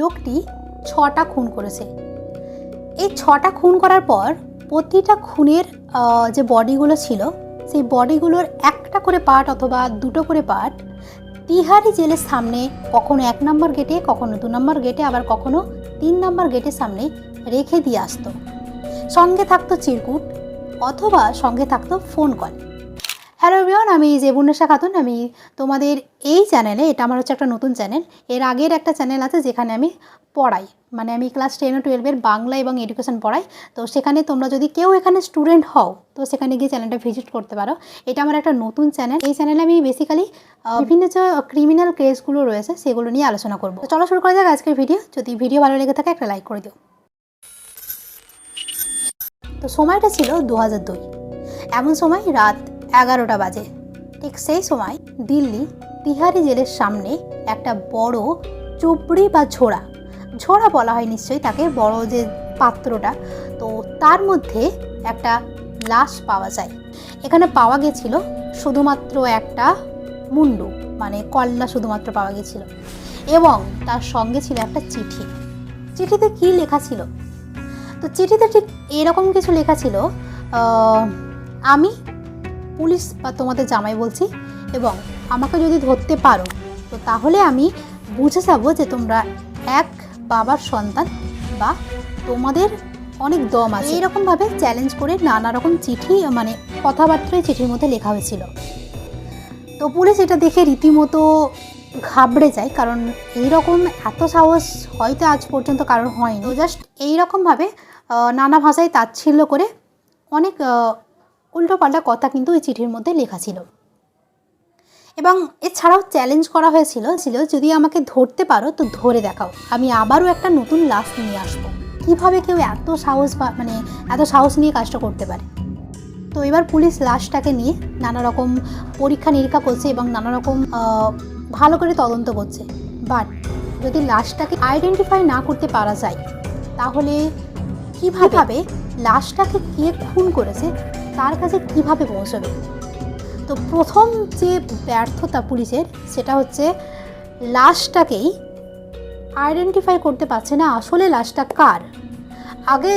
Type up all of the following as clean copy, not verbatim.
লোকটি ৬টা খুন করেছে। এই ৬টা খুন করার পর প্রতিটা খুনের যে বডিগুলো ছিল সেই বডিগুলোর একটা করে পার্ট অথবা দুটো করে পার্ট তিহারি জেলের সামনে কখনো ১ নম্বর গেটে, কখনো ২ নম্বর গেটে, আবার কখনো ৩ নম্বর গেটের সামনে রেখে দিয়ে আসতো। সঙ্গে থাকতো চিরকুট অথবা সঙ্গে থাকতো ফোন কল। হ্যালো এভরিওয়ান, আমি জেবুন্নেসা খাতুন। আমি তোমাদের এই চ্যানেলে, এটা আমার হচ্ছে একটা নতুন চ্যানেল। এর আগের একটা চ্যানেল আছে যেখানে আমি পড়াই, মানে আমি ক্লাস 10 ও 12-এর বাংলা এবং এডুকেশন পড়াই। তো সেখানে তোমরা যদি কেউ এখানে স্টুডেন্ট হও তো সেখানে গিয়ে চ্যানেলটা ভিজিট করতে পারো। এটা আমার একটা নতুন চ্যানেল। এই চ্যানেলে আমি বেসিক্যালি বিভিন্ন যে ক্রিমিনাল কেসগুলো রয়েছে সেগুলো নিয়ে আলোচনা করবো। তো চলো শুরু করা যাক আজকের ভিডিও। যদি ভিডিও ভালো লেগে থাকে একটা লাইক করে দিও। তো সময়টা ছিল 2002। এমন সময় রাত 11টা বাজে। ঠিক সেই সময় দিল্লি তিহারি জেলের সামনে একটা বড় চুবড়ি বা ঝোড়া বলা হয় নিশ্চয়ই তাকে, বড় যে পাত্রটা, তো তার মধ্যে একটা লাশ পাওয়া যায়। এখানে পাওয়া গেছিল শুধুমাত্র একটা মুন্ডু, মানে কল্লা শুধুমাত্র পাওয়া গেছিল, এবং তার সঙ্গে ছিল একটা চিঠি। চিঠিতে কি লেখা ছিল? তো চিঠিতে ঠিক এরকম কিছু লেখা ছিল, আমি পুলিশ বা তোমাদের জামাই বলছি, এবং আমাকে যদি ধরতে পারো তো তাহলে আমি বুঝে যাবো যে তোমরা এক বাবার সন্তান বা তোমাদের অনেক দম আছে। এইরকমভাবে চ্যালেঞ্জ করে নানা রকম চিঠি, মানে কথাবার্তায় চিঠির মধ্যে লেখা হয়েছিল। তো পুলিশ এটা দেখে রীতিমতো ঘাবড়ে যায়, কারণ এইরকম এত সাহস হয়তো আজ পর্যন্ত কারোর হয়নি। জাস্ট এইরকমভাবে নানা ভাষায় তাচ্ছিল্য করে অনেক উল্টোপাল্টা কথা কিন্তু ওই চিঠির মধ্যে লেখা ছিল। এবং এছাড়াও চ্যালেঞ্জ করা হয়েছিল যদি আমাকে ধরতে পারো তো ধরে দেখাও, আমি আবারও একটা নতুন লাশ নিয়ে আসবো। কীভাবে কেউ এত সাহস নিয়ে কাজটা করতে পারে? তো এবার পুলিশ লাশটাকে নিয়ে নানা রকম পরীক্ষা নিরীক্ষা করছে এবং নানা রকম ভালো করে তদন্ত করছে। বাট যদি লাশটাকে আইডেন্টিফাই না করতে পারা যায় তাহলে কীভাবে লাশটাকে কে খুন করেছে তার কাছে কিভাবে পৌঁছবে? তো প্রথম যে ব্যর্থতা পুলিশের সেটা হচ্ছে লাশটাকেই আইডেন্টিফাই করতে পারছে না আসলে লাশটা কার। আগে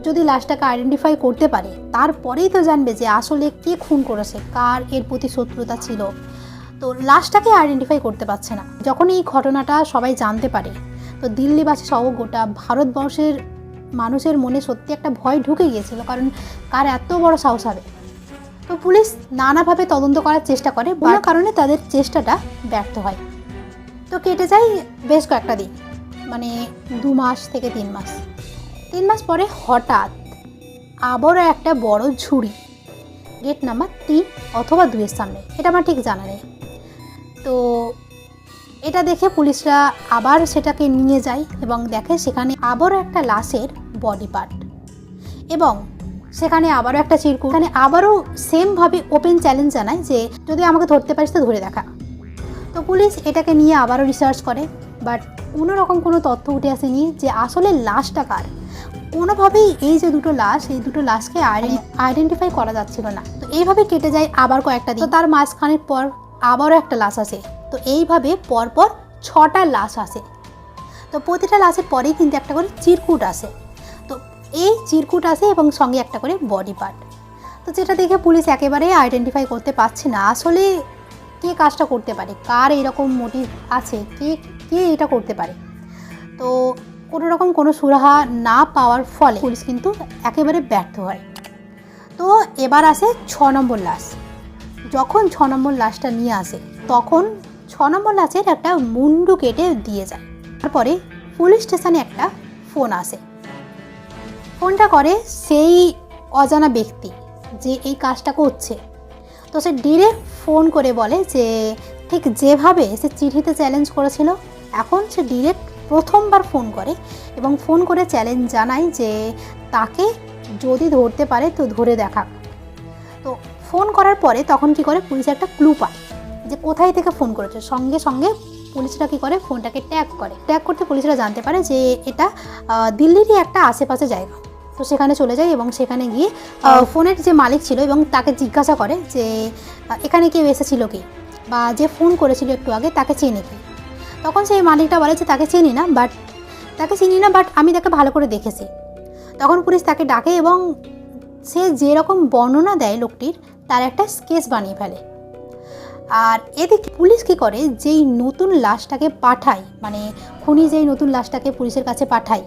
যদি লাশটাকে আইডেন্টিফাই করতে পারে তারপরেই তো জানবে যে আসলে কে খুন করেছে, কার এর প্রতি শত্রুতা ছিল। তো লাশটাকে আইডেন্টিফাই করতে পারছে না। যখন এই ঘটনাটা সবাই জানতে পারে তো দিল্লিবাসী সহ গোটা ভারতবর্ষের মানুষের মনে সত্যি একটা ভয় ঢুকে গিয়েছিল, কারণ কার এত বড় সাহস হবে। তো পুলিশ নানাভাবে তদন্ত করার চেষ্টা করে, বড় কারণে তাদের চেষ্টাটা ব্যর্থ হয়। তো কেটে যায় বেশ কয়েকটা দিন, মানে 2 মাস থেকে 3 মাস। 3 মাস পরে হঠাৎ আবারও একটা বড় ঝুড়ি গেট নাম্বার 3 অথবা 2-এর সামনে, এটা আমার ঠিক জানা নেই। তো এটা দেখে পুলিশরা আবার সেটাকে নিয়ে যায় এবং দেখে সেখানে আবারও একটা লাশের বডি পার্ট, এবং সেখানে আবারও একটা চিরকুট। এখানে আবারও সেমভাবে ওপেন চ্যালেঞ্জ জানায় যে যদি আমাকে ধরতে পারিস তো ধরে দেখা। তো পুলিশ এটাকে নিয়ে আবারও রিসার্চ করে, বাট কোনো তথ্য উঠে আসেনি যে আসলে লাশটা কার। কোনোভাবেই এই যে দুটো লাশকে আইডেন্টিফাই করা যাচ্ছিল না। তো এইভাবে কেটে যায় আবার কয়েকটা দিন। তো তার মাঝখানের পর আবারও একটা লাশ আসে। তো এইভাবে পরপর 6টা লাশ আসে। তো প্রতিটা লাশের পরেই কিন্তু একটা করে চিরকুট আসে। তো এই চিরকুট আসে এবং সঙ্গে একটা করে বডি পার্ট। তো যেটা দেখে পুলিশ একেবারে আইডেন্টিফাই করতে পারছে না আসলে কে কাজটা করতে পারে, কার এরকম মোটিভ আছে, কে এটা করতে পারে। তো কোনো সুরাহা না পাওয়ার ফলে পুলিশ কিন্তু একেবারে ব্যর্থ হয়। তো এবার আসে 6 নম্বর লাশ। যখন 6 নম্বর লাশটা নিয়ে আসে তখন 6 নম্বর লাশের একটা মুন্ডু কেটে দিয়ে যায়। তারপরে পুলিশ স্টেশনে একটা ফোন আসে। ফোনটা করে সেই অজানা ব্যক্তি যে এই কাজটা করছে। তো সে ডিরেক্ট ফোন করে বলে যে ঠিক যেভাবে সে চিঠিতে চ্যালেঞ্জ করেছিল এখন সে ডিরেক্ট প্রথমবার ফোন করে এবং ফোন করে চ্যালেঞ্জ জানায় যে তাকে যদি ধরতে পারে তো ধরে দেখা। তো ফোন করার পরে তখন কি করে পুলিশ একটা ক্লু পায় যে কোথায় থেকে ফোন করেছে। সঙ্গে পুলিশরা কি করে ফোনটাকে ট্যাগ করতে পুলিশরা জানতে পারে যে এটা দিল্লিরই একটা আশেপাশে জায়গা। তো সেখানে চলে যায় এবং সেখানে গিয়ে ফোনের যে মালিক ছিল এবং তাকে জিজ্ঞাসা করে যে এখানে কেউ এসেছিল কি, বা যে ফোন করেছিল একটু আগে তাকে চেনে কি। তখন সেই মালিকটা বলে যে তাকে চিনি না, বাট তাকে চিনি না, বাট আমি তাকে ভালো করে দেখেছি। তখন পুলিশ তাকে ডাকে এবং সে যেরকম বর্ণনা দেয় লোকটির, তার একটা স্কেচ বানিয়ে ফেলে। আর এদিকে পুলিশ কী করে, যেই নতুন লাশটাকে পাঠায়, মানে খুনি যেই নতুন লাশটাকে পুলিশের কাছে পাঠায়,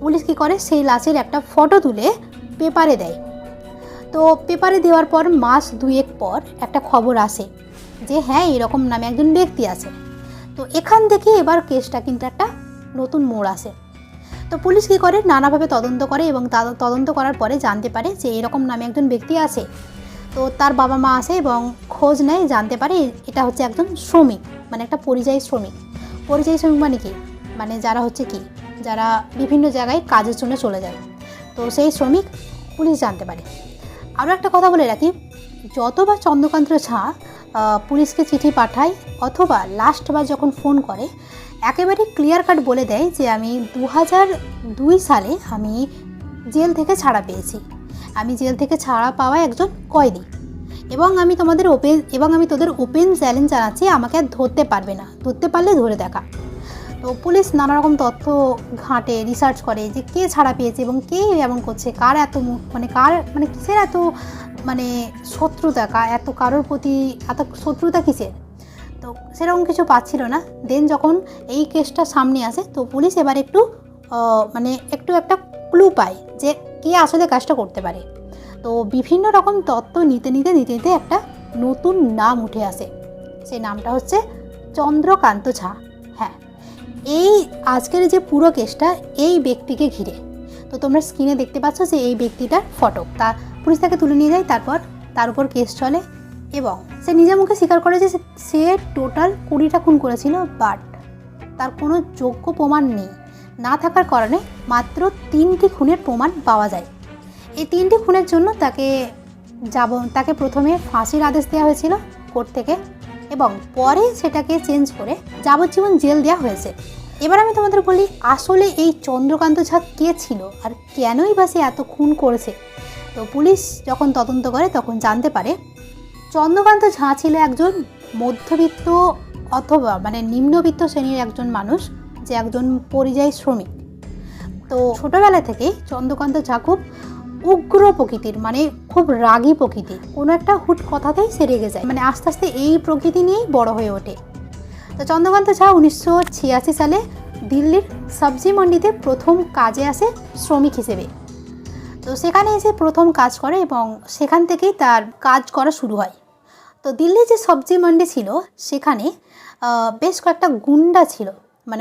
পুলিশ কী করে সেই লাশের একটা ফটো তুলে পেপারে দেয়। তো পেপারে দেওয়ার পর মাস দুয়েক পর একটা খবর আসে যে হ্যাঁ, এরকম নামে একজন ব্যক্তি আছে। তো এখান থেকে এবার কেসটা কিন্তু একটা নতুন মোড় আসে। তো পুলিশ কী করে, নানাভাবে তদন্ত করে এবং তদন্ত করার পরে জানতে পারে যে এরকম নামে একজন ব্যক্তি আছে। তো তার বাবা মা আসে এবং খোঁজ নেয়, জানতে পারে এটা হচ্ছে একজন শ্রমিক, মানে একটা পরিযায়ী শ্রমিক। পরিযায়ী শ্রমিক মানে কি, মানে যারা হচ্ছে কি, যারা বিভিন্ন জায়গায় কাজের জন্য চলে যায়। তো সেই শ্রমিক পুলিশ জানতে পারে। আরও একটা কথা বলে রাখি, যতবার চন্দ্রকান্ত ঝা পুলিশকে চিঠি পাঠায় অথবা লাস্টবার যখন ফোন করে, একেবারে ক্লিয়ার কাট বলে দেয় যে আমি 2002 সালে আমি জেল থেকে ছাড়া পেয়েছি, আমি জেল থেকে ছাড়া পাওয়া একজন কয়েদি, এবং আমি তোদের ওপেন চ্যালেঞ্জ জানাচ্ছি, আমাকে আর ধরতে পারবে না, ধরতে পারলে ধরে দেখা। তো পুলিশ নানা রকম তথ্য ঘাঁটে, রিসার্চ করে যে কে ছাড়া পেয়েছে এবং কে এমন করছে, কার কিসের এত শত্রুতা, কারোর প্রতি এত শত্রুতা কিসের। তো সেরকম কিছু পাচ্ছিল না। দেন যখন এই কেসটা সামনে আসে, তো পুলিশ এবার একটু একটা ক্লু পায় যে কে আসলে কাজটা করতে পারে। তো বিভিন্ন রকম তথ্য নিতে একটা নতুন নাম উঠে আসে। সেই নামটা হচ্ছে চন্দ্রকান্ত ঝা। হ্যাঁ, এই আজকের যে পুরো কেসটা এই ব্যক্তিকে ঘিরে। তো তোমরা স্ক্রিনে দেখতে পাচ্ছ যে এই ব্যক্তিটার ফটো, তা পুলিশ তাকে তুলে নিয়ে যায়, তারপর তার উপর কেস চলে এবং সে নিজের মুখে স্বীকার করে যে সে টোটাল 20টা খুন করেছিল, বাট তার কোনো যোগ্য প্রমাণ নেই। না থাকার কারণে মাত্র 3টি খুনের প্রমাণ পাওয়া যায়। এই 3টি খুনের জন্য তাকে প্রথমে ফাঁসির আদেশ দেওয়া হয়েছিল কোর্ট থেকে, এবং পরে সেটাকে চেঞ্জ করে যাবজ্জীবন জেল দেওয়া হয়েছে। এবার আমি তোমাদের বলি, আসলে এই চন্দ্রকান্ত ঝা কে ছিল আর কেনই বা সে এত খুন করেছে। তো পুলিশ যখন তদন্ত করে তখন জানতে পারে চন্দ্রকান্ত ঝা ছিল একজন মধ্যবিত্ত অথবা নিম্নবিত্ত শ্রেণীর একজন মানুষ, যে একজন পরিযায়ী শ্রমিক। তো ছোটবেলা থেকেই চন্দ্রকান্ত ঝা খুব উগ্র প্রকৃতির, খুব রাগী প্রকৃতির। কোনো একটা হুট কথাতেই সে রেগে যায়, আস্তে আস্তে এই প্রকৃতি নিয়েই বড় হয়ে ওঠে। তো চন্দ্রকান্ত ঝা 1986 সালে দিল্লির সবজি মন্ডিতে প্রথম কাজে আসে শ্রমিক হিসেবে। তো সেখানে এসে প্রথম কাজ করে এবং সেখান থেকেই তার কাজ করা শুরু হয়। তো দিল্লি যে সবজি মন্ডি ছিল সেখানে বেশ কয়েকটা গুন্ডা ছিল,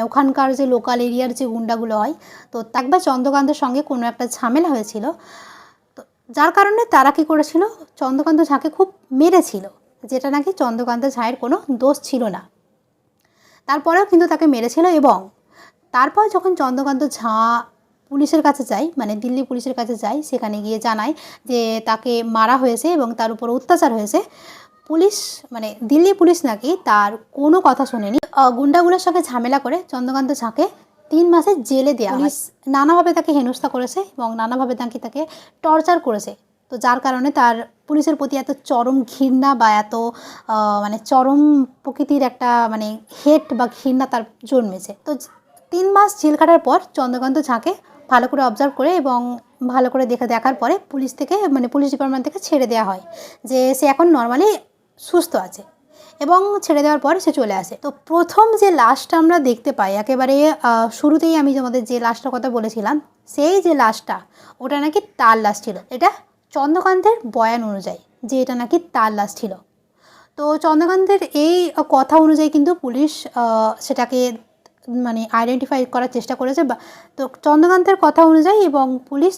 ওখানকার যে লোকাল এরিয়ার যে গুন্ডাগুলো হয়। তো একবার চন্দ্রকান্তের সঙ্গে কোনো একটা ঝামেলা হয়েছিল, তো যার কারণে তারা কী করেছিল, চন্দ্রকান্ত ঝাকে খুব মেরেছিল, যেটা নাকি চন্দ্রকান্ত ঝায়ের কোনো দোষ ছিল না। তারপরেও কিন্তু তাকে মেরেছিল। এবং তারপর যখন চন্দ্রকান্ত ঝা পুলিশের কাছে যায়, দিল্লি পুলিশের কাছে যায়, সেখানে গিয়ে জানায় যে তাকে মারা হয়েছে এবং তার উপর অত্যাচার হয়েছে। পুলিশ দিল্লি পুলিশ নাকি তার কোনো কথা শোনেনি। গুন্ডাগুলোর সঙ্গে ঝামেলা করে চন্দ্রকান্ত ঝাকে 3 মাসের জেলে দেওয়া হয়। পুলিশ নানাভাবে তাকে হেনস্থা করেছে এবং নানাভাবে তাকে টর্চার করেছে। তো যার কারণে তার পুলিশের প্রতি এত চরম ঘৃণা বা এত চরম প্রকৃতির একটা হেট বা ঘৃণা তার জন্মেছে। তো 3 মাস জেল কাটার পর চন্দ্রকান্ত ঝাকে ভালো করে অবজার্ভ করে এবং ভালো করে দেখার পরে পুলিশ থেকে পুলিশ ডিপার্টমেন্ট থেকে ছেড়ে দেওয়া হয়, যে সে এখন নর্মালি সুস্থ আছে। এবং ছেড়ে দেওয়ার পর সে চলে আসে। তো প্রথম যে লাশটা আমরা দেখতে পাই, একেবারে শুরুতেই আমি তোমাদের যে লাশটার কথা বলেছিলাম, সেই যে লাশটা, ওটা নাকি তার লাশ ছিল। এটা চন্দ্রকান্তের বয়ান অনুযায়ী যে এটা নাকি তার লাশ ছিল। তো চন্দ্রকান্তের এই কথা অনুযায়ী কিন্তু পুলিশ সেটাকে আইডেন্টিফাই করার চেষ্টা করেছে। তো চন্দ্রকান্তের কথা অনুযায়ী এবং পুলিশ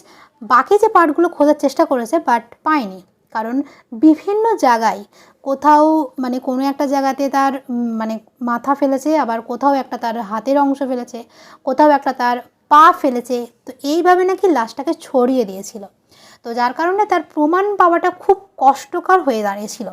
বাকি যে পার্টগুলো খোঁজার চেষ্টা করেছে, বাট পায়নি। কারণ বিভিন্ন জায়গায় কোথাও কোনো একটা জায়গাতে তার মাথা ফেলেছে, আবার কোথাও একটা তার হাতের অংশ ফেলেছে, কোথাও একটা তার পা ফেলেছে। তো এইভাবে নাকি লাশটাকে ছড়িয়ে দিয়েছিল। তো যার কারণে তার প্রমাণ পাওয়াটা খুব কষ্টকর হয়ে দাঁড়িয়েছিল।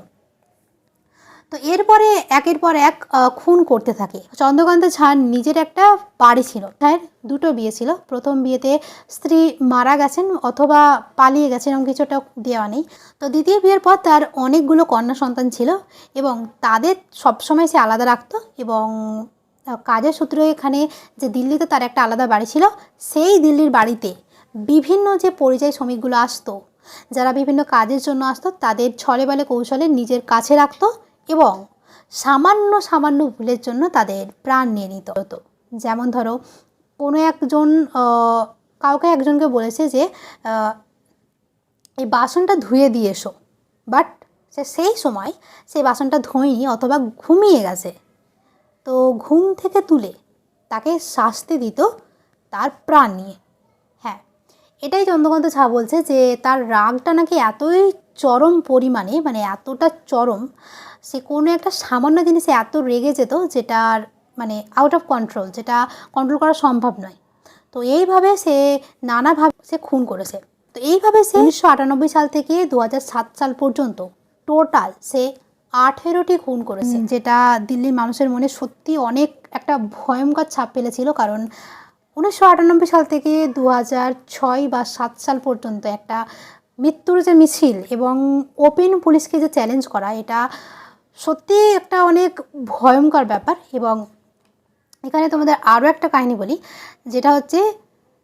তো এরপরে একের পর এক খুন করতে থাকে। চন্দ্রকান্ত ঝার নিজের একটা বাড়ি ছিল, তার 2টো বিয়ে ছিল। প্রথম বিয়েতে স্ত্রী মারা গেছেন অথবা পালিয়ে গেছেন, এরকম কিছুটা দেওয়া নেই। তো দ্বিতীয় বিয়ের পর তার অনেকগুলো কন্যা সন্তান ছিল এবং তাদের সবসময় সে আলাদা রাখতো এবং কাজের সূত্রে এখানে যে দিল্লিতে তার একটা আলাদা বাড়ি ছিল, সেই দিল্লির বাড়িতে বিভিন্ন যে পরিযায়ী শ্রমিকগুলো আসতো, যারা বিভিন্ন কাজের জন্য আসতো, তাদের ছলে বলে কৌশলে নিজের কাছে রাখতো এবং সামান্য সামান্য ভুলের জন্য তাদের প্রাণ নিয়ে নিত হতো। যেমন ধরো কোনো একজন কাউকে একজনকে বলেছে যে এই বাসনটা ধুয়ে দিয়ে এসো, বাট সেই সময় সেই বাসনটা ধোয়নি অথবা ঘুমিয়ে গেছে। তো ঘুম থেকে তুলে তাকে শাস্তি দিত তার প্রাণ নিয়ে। হ্যাঁ, এটাই চন্দ্রকান্ত ঝা বলছে যে তার রাগটা নাকি এতই চরম পরিমাণে, মানে এতটা চরম, সে কোনো একটা সামান্য জিনিসে এত রেগে যেত যেটার মানে আউট অফ কন্ট্রোল, যেটা কন্ট্রোল করা সম্ভব নয়। তো এইভাবে সে নানাভাবে সে খুন করেছে। তো এইভাবে সে 1998 সাল থেকে 2007 সাল পর্যন্ত টোটাল সে 18টি খুন করেছে, যেটা দিল্লির মানুষের মনে সত্যি অনেক একটা ভয়ঙ্কর ছাপ ফেলেছিল। কারণ 1998 সাল থেকে 2006 বা 7 সাল পর্যন্ত একটা মৃত্যুর যে মিছিল এবং ওপেন পুলিশকে যে চ্যালেঞ্জ করা, এটা সত্যি একটা অনেক ভয়ঙ্কর ব্যাপার। এবং এখানে তোমাদের আরও একটা কাহিনী বলি, যেটা হচ্ছে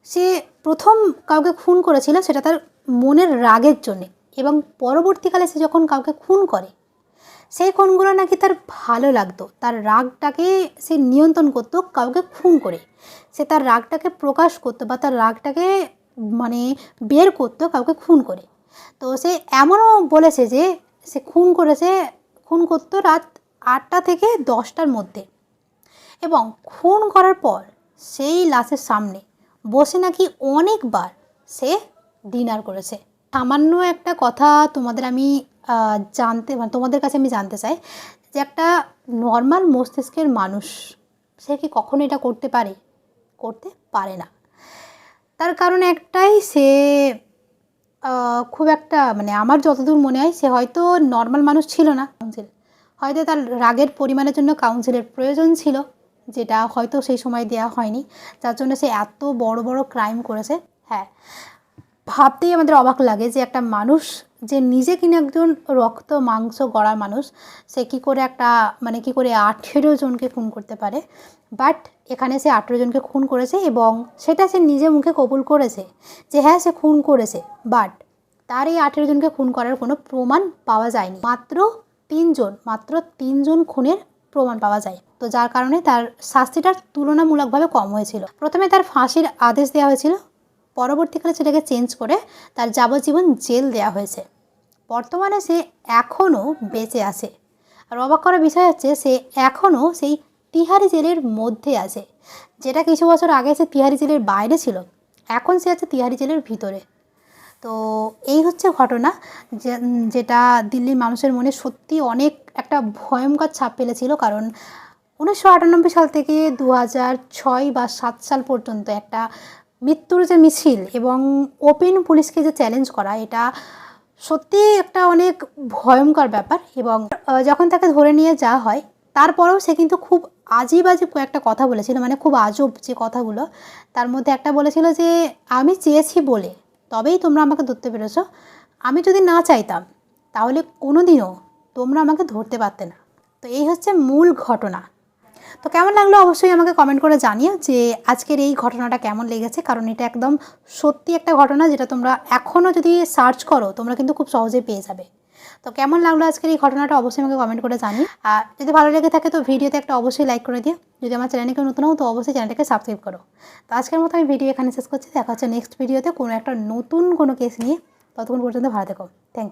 সে প্রথম কাউকে খুন করেছিল সেটা তার মনের রাগের জন্যে, এবং পরবর্তীকালে সে যখন কাউকে খুন করে সেই খুনগুলো নাকি তার ভালো লাগতো। তার রাগটাকে সে নিয়ন্ত্রণ করতো কাউকে খুন করে, সে তার রাগটাকে প্রকাশ করতো বা তার রাগটাকে মানে বের করতো কাউকে খুন করে। তো সে এমনও বলেছে যে সে খুন করতো রাত 8টা থেকে 10টার মধ্যে, এবং খুন করার পর সেই লাশের সামনে বসে নাকি অনেকবার সে ডিনার করেছে। সামান্য একটা কথা তোমাদের আমি তোমাদের কাছে আমি জানতে চাই যে একটা নর্মাল মস্তিষ্কের মানুষ সে কি কখনো এটা করতে পারে? করতে পারে না। তার কারণ একটাই, সে খুব একটা মানে আমার যতদূর মনে হয় সে হয়তো নর্মাল মানুষ ছিল না। হয়তো তার রাগের পরিমাণের জন্য কাউন্সিলের প্রয়োজন ছিল, যেটা হয়তো সেই সময় দেওয়া হয়নি, যার জন্য সে এত বড় বড় ক্রাইম করেছে। হ্যাঁ, ভাবতেই আমাদের অবাক লাগে যে একটা মানুষ যে নিজে কিনা একজন রক্ত মাংস গড়া মানুষ, সে কী করে 18 জনকে খুন করতে পারে। বাট এখানে সে 18 জনকে খুন করেছে এবং সেটা সে নিজে মুখে কবুল করেছে যে হ্যাঁ সে খুন করেছে। বাট তার এই 18 জনকে খুন করার কোনো প্রমাণ পাওয়া যায়নি। মাত্র 3 জন খুনের প্রমাণ পাওয়া যায়। তো যার কারণে তার শাস্তিটা তুলনামূলকভাবে কম হয়েছিল। প্রথমে তার ফাঁসির আদেশ দেওয়া হয়েছিল, পরবর্তীকালে সেটাকে চেঞ্জ করে তার যাবজ্জীবন জেল দেওয়া হয়েছে। বর্তমানে সে এখনও বেঁচে আছে। আর অবাক করার বিষয় হচ্ছে সে এখনও সেই তিহারি জেলের মধ্যে আছে, যেটা কিছু বছর আগে সে তিহারি জেলের বাইরে ছিল, এখন সে আছে তিহারি জেলের ভিতরে। তো এই হচ্ছে ঘটনা যেটা দিল্লির মানুষের মনে সত্যি অনেক একটা ভয়ঙ্কর ছাপ ফেলেছিল। কারণ 1998 সাল থেকে 2006 বা 7 সাল পর্যন্ত একটা মৃত্যুর যে মিছিল এবং ওপেন পুলিশকে যে চ্যালেঞ্জ করা, এটা সত্যি একটা অনেক ভয়ঙ্কর ব্যাপার। এবং যখন তাকে ধরে নিয়ে যাওয়া হয় তারপরেও সে কিন্তু খুব আজীব কয়েকটা কথা বলেছিল, মানে খুব আজব যে কথাগুলো। তার মধ্যে একটা বলেছিল যে আমি চেয়েছি বলে তবেই তোমরা আমাকে ধরতে পেরেছ, আমি যদি না চাইতাম তাহলে কোনো দিনও তোমরা আমাকে ধরতে পারতে না। তো এই হচ্ছে মূল ঘটনা। তো কেমন লাগলো অবশ্যই আমাকে কমেন্ট করে জানিও যে আজকের এই ঘটনাটা কেমন লেগেছে। কারণ এটা একদম সত্যি একটা ঘটনা, যেটা তোমরা এখনও যদি সার্চ করো তোমরা কিন্তু খুব সহজেই পেয়ে যাবে। তো কেমন লাগলো আজকের এই ঘটনাটা অবশ্যই আমাকে কমেন্ট করে জানিও। আর যদি ভালো লেগে থাকে তো ভিডিওতে একটা অবশ্যই লাইক করে দিও। যদি আমার চ্যানেলে কেউ নতুন হও তো অবশ্যই চ্যানেলটাকে সাবস্ক্রাইব করো। তো আজকের মতো আমি ভিডিও এখানে শেষ করছি। দেখা হচ্ছে নেক্সট ভিডিওতে কোনো একটা নতুন কোনো কেস নিয়ে। ততক্ষণ পর্যন্ত ভালো থেকো। Thank you.